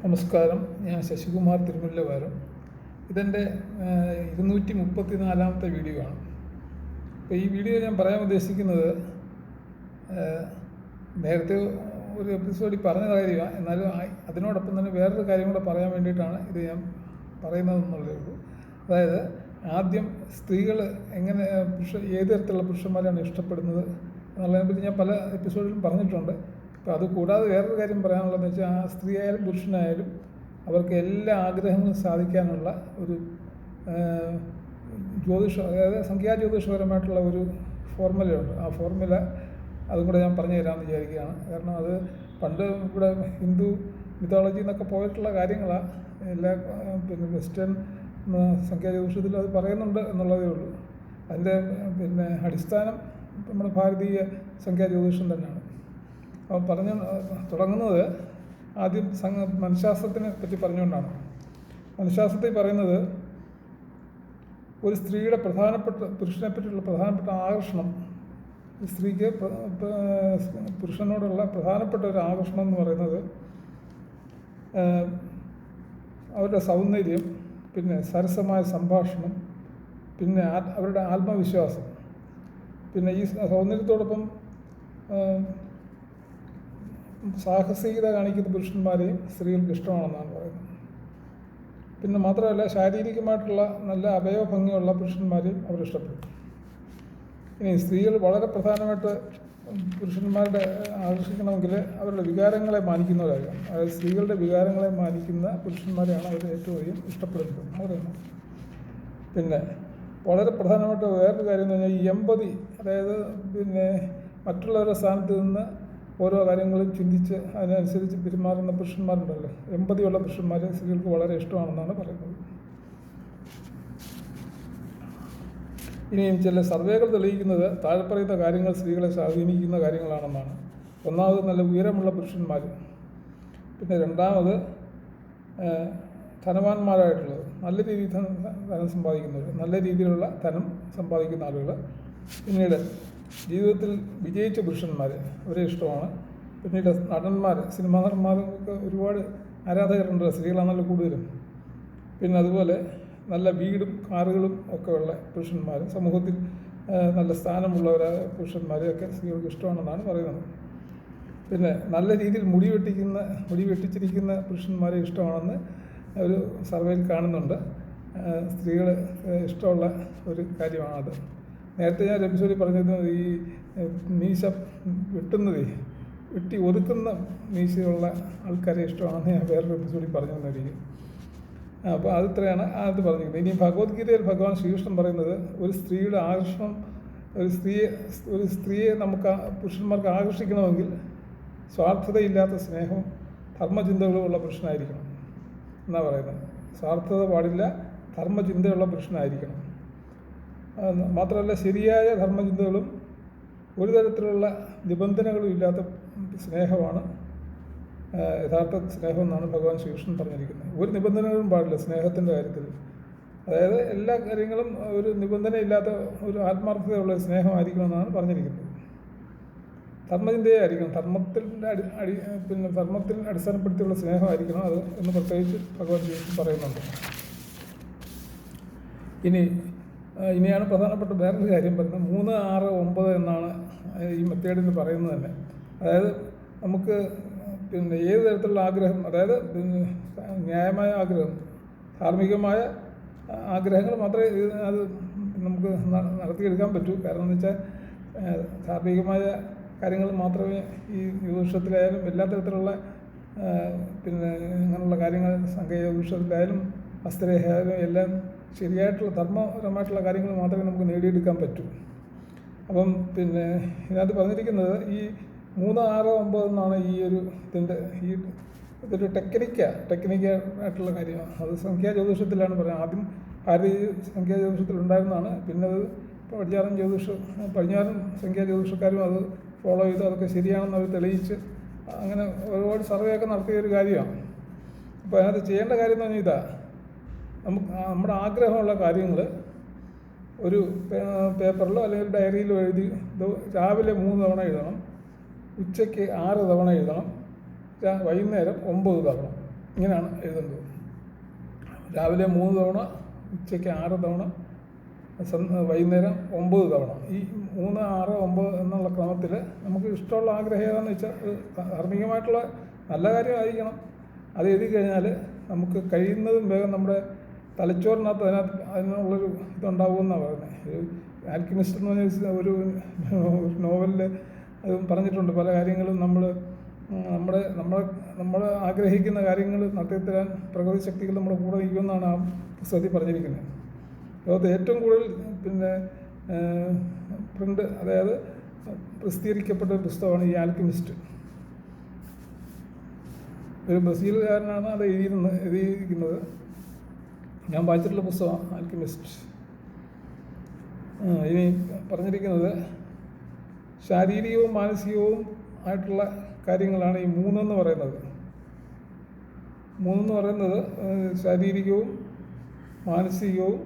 നമസ്കാരം. ഞാൻ ശശികുമാർ തിരുമുല്ലവാരം. ഇതെൻ്റെ 234-ാമത്തെ വീഡിയോ ആണ്. അപ്പോൾ ഈ വീഡിയോ ഞാൻ പറയാൻ ഉദ്ദേശിക്കുന്നത് നേരത്തെ ഒരു എപ്പിസോഡിൽ പറഞ്ഞ കാര്യമാണ്. എന്നാലും അതിനോടൊപ്പം തന്നെ വേറൊരു കാര്യം കൂടെ പറയാൻ വേണ്ടിയിട്ടാണ് ഇത് ഞാൻ പറയുന്നതെന്നുള്ളതേ ഉള്ളൂ. അതായത് ആദ്യം സ്ത്രീകൾ എങ്ങനെ ഏത് തരത്തിലുള്ള പുരുഷന്മാരാണ് ഇഷ്ടപ്പെടുന്നത് എന്നുള്ളതിനെപ്പറ്റി ഞാൻ പല എപ്പിസോഡിലും പറഞ്ഞിട്ടുണ്ട്. അപ്പോൾ അത് കൂടാതെ വേറൊരു കാര്യം പറയാനുള്ളതെന്ന് വെച്ചാൽ ആ സ്ത്രീ ആയാലും പുരുഷനായാലും അവർക്ക് എല്ലാ ആഗ്രഹങ്ങളും സാധിക്കാനുള്ള ഒരു അതായത് സംഖ്യാജ്യോതിഷപരമായിട്ടുള്ള ഒരു ഫോർമുലയുണ്ട്. ആ ഫോർമുല അതും കൂടെ ഞാൻ പറഞ്ഞു തരാമെന്ന് വിചാരിക്കുകയാണ്. കാരണം അത് പണ്ട് ഇവിടെ ഹിന്ദു മിത്തോളജി എന്നൊക്കെ പോയിട്ടുള്ള കാര്യങ്ങളാണ്. എല്ലാ വെസ്റ്റേൺ സംഖ്യാജ്യോതിഷത്തിൽ അത് പറയുന്നുണ്ട് എന്നുള്ളതേ ഉള്ളൂ. അതിൻ്റെ അടിസ്ഥാനം നമ്മുടെ ഭാരതീയ സംഖ്യാജ്യോതിഷം തന്നെയാണ്. അപ്പോൾ തുടങ്ങുന്നത് ആദ്യം മനഃശാസ്ത്രത്തിനെ പറ്റി പറഞ്ഞുകൊണ്ടാണ്. മനഃശാസ്ത്രത്തിൽ പറയുന്നത് ഒരു സ്ത്രീയുടെ പുരുഷനെ പറ്റിയുള്ള പ്രധാനപ്പെട്ട ആകർഷണം, സ്ത്രീക്ക് പുരുഷനോടുള്ള പ്രധാനപ്പെട്ട ഒരു ആകർഷണം എന്ന് പറയുന്നത് അവരുടെ സൗന്ദര്യം, പിന്നെ സരസമായ സംഭാഷണം, പിന്നെ അവരുടെ ആത്മവിശ്വാസം. പിന്നെ ഈ സൗന്ദര്യത്തോടൊപ്പം സാഹസികത കാണിക്കുന്ന പുരുഷന്മാരെയും സ്ത്രീകൾക്ക് ഇഷ്ടമാണെന്നാണ് പറയുന്നത്. പിന്നെ മാത്രമല്ല ശാരീരികമായിട്ടുള്ള നല്ല അവയവഭംഗിയുള്ള പുരുഷന്മാരെയും അവർ ഇഷ്ടപ്പെടും. ഇനി സ്ത്രീകൾ വളരെ പ്രധാനമായിട്ട് പുരുഷന്മാരുടെ ആകർഷിക്കണമെങ്കിൽ അവരുടെ വികാരങ്ങളെ മാനിക്കുന്നവരാകാം. അതായത് സ്ത്രീകളുടെ വികാരങ്ങളെ മാനിക്കുന്ന പുരുഷന്മാരെയാണ് അവർ ഏറ്റവും അധികം ഇഷ്ടപ്പെടുന്നത് പറയുന്നത്. പിന്നെ വളരെ പ്രധാനമായിട്ട് വേറൊരു കാര്യം എന്ന് പറഞ്ഞാൽ ഈ എമ്പതി, അതായത് മറ്റുള്ളവരുടെ സ്ഥാനത്ത് നിന്ന് ഓരോ കാര്യങ്ങളും ചിന്തിച്ച് അതിനനുസരിച്ച് പെരുമാറുന്ന പുരുഷന്മാരുണ്ടല്ലോ, എമ്പതിയുള്ള പുരുഷന്മാരെ സ്ത്രീകൾക്ക് വളരെ ഇഷ്ടമാണെന്നാണ് പറയുന്നത്. ഇനിയും ചില സർവേകൾ തെളിയിക്കുന്നത് താഴെ പറയുന്ന കാര്യങ്ങൾ സ്ത്രീകളെ സ്വാധീനിക്കുന്ന കാര്യങ്ങളാണെന്നാണ്. ഒന്നാമത് നല്ല ഉയരമുള്ള പുരുഷന്മാർ, പിന്നെ രണ്ടാമത് ധനവാന്മാരായിട്ടുള്ളത്, നല്ല രീതിയിൽ ധനം സമ്പാദിക്കുന്നവർ, നല്ല രീതിയിലുള്ള ധനം സമ്പാദിക്കുന്ന ആളുകൾ. പിന്നീട് ജീവിതത്തിൽ വിജയിച്ച പുരുഷന്മാർ, അവരെ ഇഷ്ടമാണ്. പിന്നീട് നടന്മാർ, സിനിമാ നടന്മാർക്ക് ഒരുപാട് ആരാധകരുണ്ട്, സ്ത്രീകളാണല്ലോ കൂടുതലും. പിന്നെ അതുപോലെ നല്ല വീടും കാറുകളും ഒക്കെ ഉള്ള പുരുഷന്മാർ, സമൂഹത്തിൽ നല്ല സ്ഥാനമുള്ളവരായ പുരുഷന്മാരെയൊക്കെ സ്ത്രീകൾക്ക് ഇഷ്ടമാണെന്നാണ് പറയുന്നത്. പിന്നെ നല്ല രീതിയിൽ മുടി വെട്ടിച്ചിരിക്കുന്ന പുരുഷന്മാരെ ഇഷ്ടമാണെന്ന് ഒരു സർവേയിൽ കാണുന്നുണ്ട്. സ്ത്രീകൾ ഇഷ്ടമുള്ള ഒരു കാര്യമാണത്. നേരത്തെ ഞാൻ എപ്പിസോഡിൽ പറഞ്ഞിരുന്നത് ഈ മീശ വെട്ടി ഒതുക്കുന്ന മീശയുള്ള ആൾക്കാരെ ഇഷ്ടമാണെന്ന് ഞാൻ വേറൊരു എപ്പിസോഡിൽ പറഞ്ഞു തന്നിരിക്കും. അപ്പോൾ അതിത്രയാണ് അത് പറഞ്ഞിരിക്കുന്നത്. ഇനി ഭഗവത്ഗീതയിൽ ഭഗവാൻ ശ്രീകൃഷ്ണൻ പറയുന്നത് ഒരു സ്ത്രീയുടെ ആകർഷണം, ഒരു സ്ത്രീയെ നമുക്ക് പുരുഷന്മാർക്ക് ആകർഷിക്കണമെങ്കിൽ സ്വാർത്ഥതയില്ലാത്ത സ്നേഹവും ധർമ്മചിന്തകളുമുള്ള പുരുഷനായിരിക്കണം എന്നാണ് പറയുന്നത്. സ്വാർത്ഥത പാടില്ല, ധർമ്മചിന്തയുള്ള പുരുഷനായിരിക്കണം. മാത്രമല്ല ശരിയായ ധർമ്മചിന്തകളും ഒരു തരത്തിലുള്ള നിബന്ധനകളും ഇല്ലാത്ത സ്നേഹമാണ് യഥാർത്ഥ സ്നേഹം എന്നാണ് ഭഗവാൻ ശ്രീകൃഷ്ണൻ പറഞ്ഞിരിക്കുന്നത്. ഒരു നിബന്ധനകളും പാടില്ല സ്നേഹത്തിൻ്റെ കാര്യത്തിൽ. അതായത് എല്ലാ കാര്യങ്ങളും ഒരു നിബന്ധനയില്ലാത്ത ഒരു ആത്മാർത്ഥതയുള്ള സ്നേഹമായിരിക്കണമെന്നാണ് പറഞ്ഞിരിക്കുന്നത്. ധർമ്മചിന്തയെ ആയിരിക്കണം, ധർമ്മത്തിൽ അടിസ്ഥാനപ്പെടുത്തിയുള്ള സ്നേഹമായിരിക്കണം അത് എന്ന് പ്രത്യേകിച്ച് ഭഗവാൻ ശ്രീകൃഷ്ണൻ പറയുന്നുണ്ട്. ഇനിയാണ് പ്രധാനപ്പെട്ട വേറൊരു കാര്യം പറയുന്നത്. 3, 6, 9 എന്നാണ് ഈ മെത്തേഡിൽ പറയുന്നത് തന്നെ. അതായത് നമുക്ക് ഏത് തരത്തിലുള്ള ആഗ്രഹം, അതായത് ന്യായമായ ആഗ്രഹം, ധാർമ്മികമായ ആഗ്രഹങ്ങൾ മാത്രമേ അത് നമുക്ക് നടത്തിയെടുക്കാൻ പറ്റൂ. കാരണം എന്ന് വെച്ചാൽ ധാർമ്മികമായ കാര്യങ്ങൾ മാത്രമേ ഈ ജ്യോതിഷത്തിലായാലും എല്ലാ തരത്തിലുള്ള അങ്ങനെയുള്ള കാര്യങ്ങൾ സംഖ്യാജ്യോതിഷത്തിലായാലും ഹസ്തരേഖയായാലും എല്ലാം ശരിയായിട്ടുള്ള ധർമ്മപരമായിട്ടുള്ള കാര്യങ്ങൾ മാത്രമേ നമുക്ക് നേടിയെടുക്കാൻ പറ്റൂ. അപ്പം ഇതിനകത്ത് പറഞ്ഞിരിക്കുന്നത് ഈ 3, 6, 9 എന്നാണ് ഇതൊരു ടെക്നിക്കായിട്ടുള്ള കാര്യമാണ്. അത് സംഖ്യാജ്യോതിഷത്തിലാണ് പറയുന്നത്. ആദ്യം ഭാരതീയ സംഖ്യാജ്യോതിഷത്തിലുണ്ടായിരുന്നതാണ്. പിന്നെ അത് പടിഞ്ഞാറൻ സംഖ്യാജ്യോതിഷക്കാരും അത് ഫോളോ ചെയ്ത് അതൊക്കെ ശരിയാണെന്ന് അവർ തെളിയിച്ച് അങ്ങനെ ഒരുപാട് സർവേയൊക്കെ നടത്തിയ ഒരു കാര്യമാണ്. അപ്പോൾ അതിനകത്ത് ചെയ്യേണ്ട കാര്യം എന്ന് പറഞ്ഞാൽ നമ്മുടെ ആഗ്രഹമുള്ള കാര്യങ്ങൾ ഒരു പേപ്പറിലോ അല്ലെങ്കിൽ ഡയറിയിലോ എഴുതി രാവിലെ 3 തവണ എഴുതണം, ഉച്ചയ്ക്ക് 6 തവണ എഴുതണം, വൈകുന്നേരം 9 തവണ. ഇങ്ങനെയാണ് എഴുതേണ്ടത്. രാവിലെ 3 തവണ, ഉച്ചയ്ക്ക് 6 തവണ, വൈകുന്നേരം 9 തവണ. ഈ 3, 6, 9 എന്നുള്ള ക്രമത്തിൽ നമുക്ക് ഇഷ്ടമുള്ള ആഗ്രഹം ഏതാണെന്ന് വെച്ചാൽ ധാർമ്മികമായിട്ടുള്ള നല്ല കാര്യമായിരിക്കണം. അത് എഴുതി കഴിഞ്ഞാൽ നമുക്ക് കഴിയുന്നതും വേഗം നമ്മുടെ തലച്ചോറിനകത്ത് അതിനുള്ളൊരു ഇതുണ്ടാവുമെന്നാണ് പറയുന്നത്. ഒരു ആൽക്കിമിസ്റ്റ് എന്ന് പറഞ്ഞ ഒരു നോവലിൽ അത് പറഞ്ഞിട്ടുണ്ട്. പല കാര്യങ്ങളും നമ്മൾ ആഗ്രഹിക്കുന്ന കാര്യങ്ങൾ നടത്തിത്തരാൻ പ്രകൃതി ശക്തികൾ നമ്മുടെ കൂടെ നിൽക്കുമെന്നാണ് ആ പുസ്തകത്തിൽ പറഞ്ഞിരിക്കുന്നത്. ലോകത്ത് ഏറ്റവും കൂടുതൽ പ്രിൻ്റ്, അതായത് പ്രസിദ്ധീകരിക്കപ്പെട്ട പുസ്തകമാണ് ഈ ആൽക്കിമിസ്റ്റ്. ഒരു ബ്രസീലുകാരനാണ് അത് എഴുതിയിരിക്കുന്നത്. ഞാൻ വായിച്ചിട്ടുള്ള പുസ്തകമാണ് ആൽക്കിമിസ്റ്റ്. ഇനി പറഞ്ഞിരിക്കുന്നത് ശാരീരികവും മാനസികവും ആയിട്ടുള്ള കാര്യങ്ങളാണ് ഈ 3 എന്ന് പറയുന്നത്. 3 എന്ന് പറയുന്നത് ശാരീരികവും മാനസികവും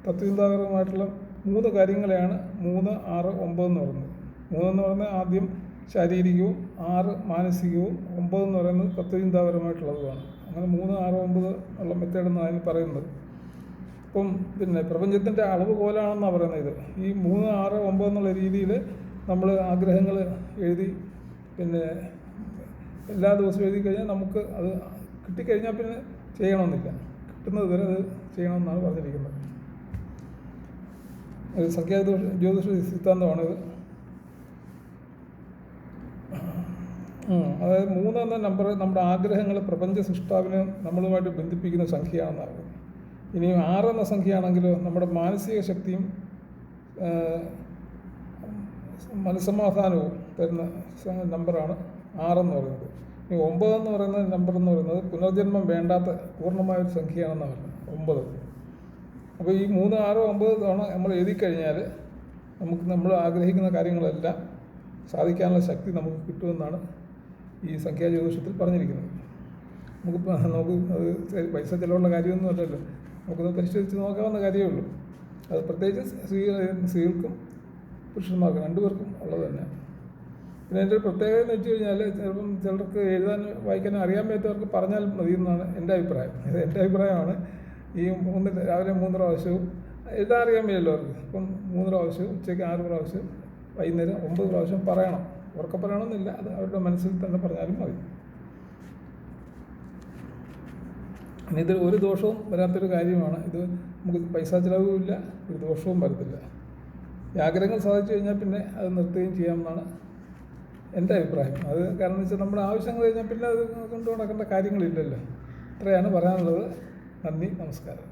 തത്വചിന്താപരവുമായിട്ടുള്ള 3 കാര്യങ്ങളെയാണ് 3, 6, 9 എന്ന് പറയുന്നത്. 3 എന്ന് പറയുന്നത് ആദ്യം ശാരീരികവും, 6 മാനസികവും, 9 എന്ന് പറയുന്നത് തത്വചിന്താപരമായിട്ടുള്ളതുമാണ്. അങ്ങനെ 3, 6, 9 ഉള്ള മെത്തേഡെന്ന് അതിന് പറയുന്നത്. ഇപ്പം പ്രപഞ്ചത്തിൻ്റെ അളവ് പോലാണെന്നാണ് പറയുന്നത് ഇത്. ഈ 3, 6, 9 എന്നുള്ള രീതിയിൽ നമ്മൾ ആഗ്രഹങ്ങൾ എഴുതി എല്ലാ ദിവസവും എഴുതി കഴിഞ്ഞാൽ നമുക്ക് അത് കിട്ടിക്കഴിഞ്ഞാൽ പിന്നെ ചെയ്യണമെന്നില്ല. കിട്ടുന്നത് വരെ അത് ചെയ്യണമെന്നാണ് പറഞ്ഞിരിക്കുന്നത്. ഒരു ജ്യോതിഷ സിദ്ധാന്തമാണിത്. അതായത് 3 എന്ന നമ്പർ നമ്മുടെ ആഗ്രഹങ്ങൾ പ്രപഞ്ച സൃഷ്ടാവിനെ നമ്മളുമായിട്ട് ബന്ധിപ്പിക്കുന്ന സംഖ്യയാണെന്നാണ് പറയുന്നത്. ഇനി 6 എന്ന സംഖ്യയാണെങ്കിലോ നമ്മുടെ മാനസിക ശക്തിയും മനസ്സമാധാനവും തരുന്ന നമ്പറാണ് 6 എന്ന് പറയുന്നത്. ഇനി 9 എന്ന് പറയുന്ന നമ്പർ എന്ന് പറയുന്നത് പുനർജന്മം വേണ്ടാത്ത പൂർണ്ണമായൊരു സംഖ്യയാണെന്നാണ് പറയുന്നത്, 9. അപ്പോൾ ഈ 3, 6, 9 തവണ നമ്മൾ എഴുതിക്കഴിഞ്ഞാൽ നമ്മൾ ആഗ്രഹിക്കുന്ന കാര്യങ്ങളെല്ലാം സാധിക്കാനുള്ള ശക്തി നമുക്ക് കിട്ടുമെന്നാണ് ഈ സംഖ്യാ ജ്യോതിഷത്തിൽ പറഞ്ഞിരിക്കുന്നത്. നമുക്ക് അത് പൈസ ചിലവുള്ള കാര്യമൊന്നും അല്ലല്ലോ, നമുക്കൊന്ന് പരിശോധിച്ച് നോക്കാവുന്ന കാര്യമേ ഉള്ളൂ. അത് പ്രത്യേകിച്ച് സ്ത്രീകൾക്കും പുരുഷന്മാർക്കും 2 പേർക്കും ഉള്ളത് തന്നെ. പിന്നെ എൻ്റെ ഒരു പ്രത്യേകത എന്ന് വെച്ച് കഴിഞ്ഞാൽ ചിലപ്പം ചിലർക്ക് എഴുതാൻ വായിക്കാനും അറിയാൻ പറ്റാത്തവർക്ക് പറഞ്ഞാൽ മതി എന്നാണ് എൻ്റെ അഭിപ്രായം. ഇത് എൻ്റെ അഭിപ്രായമാണ്. ഈ രാവിലെ 3 പ്രാവശ്യവും എഴുതാൻ അറിയാൻ വയ്യല്ലോ അവർക്ക്. ഇപ്പം 3 പ്രാവശ്യവും, ഉച്ചയ്ക്ക് 6 പ്രാവശ്യം, വൈകുന്നേരം 9 പ്രാവശ്യം പറയണം. ഉറക്കെ പറയണമെന്നില്ല, അത് അവരുടെ മനസ്സിൽ തന്നെ പറഞ്ഞാലും മതി. ഇനി ഇത് ഒരു ദോഷവും വരാത്തൊരു കാര്യമാണ്. ഇത് നമുക്ക് പൈസ ചിലവുമില്ല, ഒരു ദോഷവും വരത്തില്ല. ഈ ആഗ്രഹങ്ങൾ സാധിച്ചു കഴിഞ്ഞാൽ പിന്നെ അത് നിർത്തുകയും ചെയ്യാമെന്നാണ് എൻ്റെ അഭിപ്രായം. അത് കാരണം എന്ന് വെച്ചാൽ നമ്മുടെ ആവശ്യങ്ങൾ കഴിഞ്ഞാൽ പിന്നെ അത് കൊണ്ടു നടക്കേണ്ട കാര്യങ്ങളില്ലല്ലോ. ഇത്രയാണ് പറയാനുള്ളത്. നന്ദി, നമസ്കാരം.